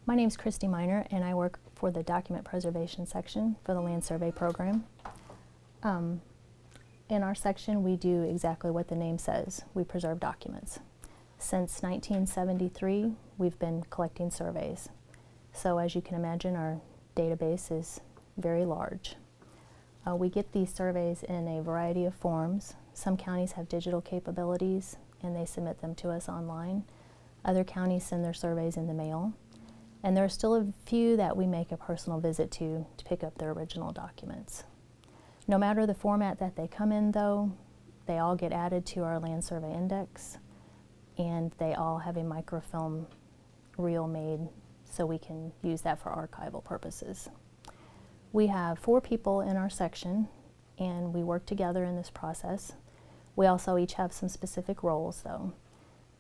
My name is Christy Miner, and I work for the document preservation section for the land survey program. In our section, we do exactly what the name says. We preserve documents. Since 1973, we've been collecting surveys. So as you can imagine, our database is very large. We get these surveys in a variety of forms. Some counties have digital capabilities and they submit them to us online. Other counties send their surveys in the mail. And there are still a few that we make a personal visit to pick up their original documents. No matter the format that they come in though, they all get added to our land survey index and they all have a microfilm reel made so we can use that for archival purposes. We have 4 people in our section and we work together in this process. We also each have some specific roles though.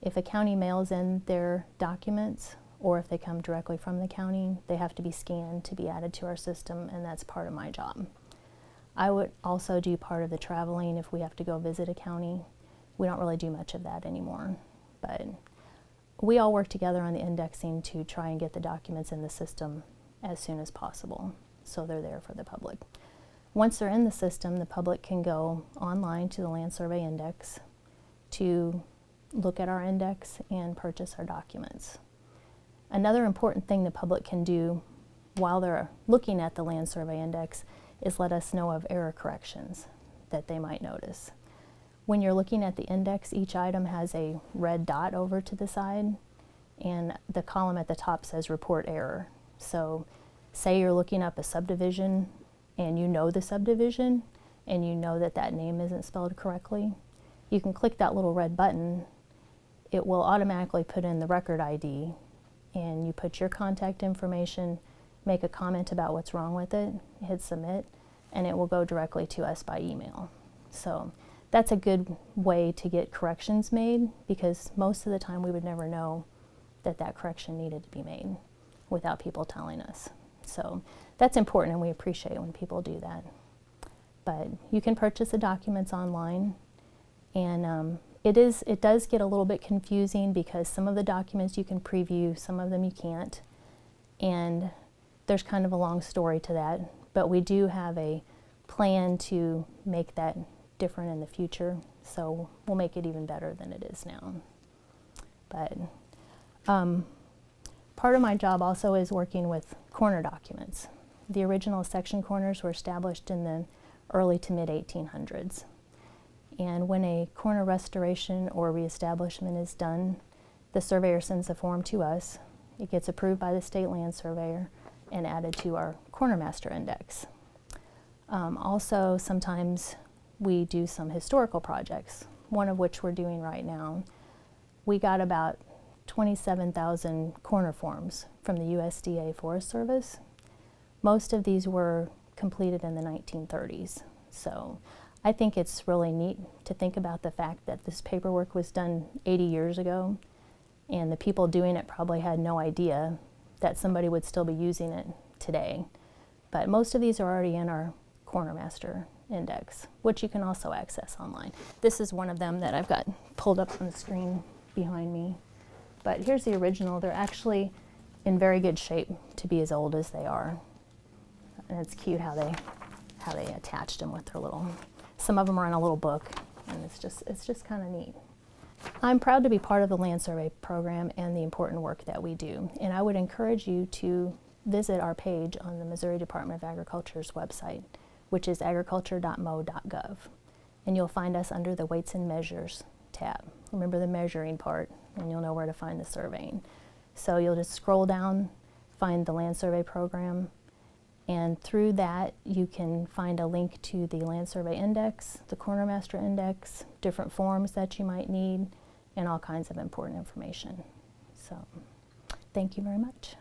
If a county mails in their documents or if they come directly from the county, they have to be scanned to be added to our system, and that's part of my job. I would also do part of the traveling if we have to go visit a county. We don't really do much of that anymore, but we all work together on the indexing to try and get the documents in the system as soon as possible, so they're there for the public. Once they're in the system, the public can go online to the Land Survey Index to look at our index and purchase our documents. Another important thing the public can do while they're looking at the Land Survey Index is let us know of error corrections that they might notice. When you're looking at the index, each item has a red dot over to the side, and the column at the top says report error. So say you're looking up a subdivision and you know the subdivision and you know that that name isn't spelled correctly, you can click that little red button. It will automatically put in the record ID, and you put your contact information, make a comment about what's wrong with it, hit submit, and it will go directly to us by email. So that's a good way to get corrections made, because most of the time we would never know that that correction needed to be made without people telling us. So that's important, and we appreciate when people do that. But you can purchase the documents online, and it does get a little bit confusing because some of the documents you can preview, some of them you can't, and there's kind of a long story to that, but we do have a plan to make that different in the future, so we'll make it even better than it is now. But part of my job also is working with corner documents. The original section corners were established in the early to mid 1800s. And when a corner restoration or reestablishment is done, the surveyor sends the form to us. It gets approved by the state land surveyor and added to our corner master index. Also, sometimes we do some historical projects, one of which we're doing right now. We got about 27,000 corner forms from the USDA Forest Service. Most of these were completed in the 1930s. So I think it's really neat to think about the fact that this paperwork was done 80 years ago, and the people doing it probably had no idea that somebody would still be using it today. But most of these are already in our Corner Master Index, which you can also access online. This is one of them that I've got pulled up on the screen behind me. But here's the original. They're actually in very good shape to be as old as they are. And it's cute how they attached them with their little, some of them are in a little book, and it's just kind of neat. I'm proud to be part of the land survey program and the important work that we do, and I would encourage you to visit our page on the Missouri Department of Agriculture's website, which is agriculture.mo.gov, and you'll find us under the Weights and Measures tab. Remember the measuring part, and you'll know where to find the surveying. So you'll just scroll down, find the land survey program, and through that you can find a link to the Land Survey Index, the Corner Master Index, different forms that you might need, and all kinds of important information. So thank you very much.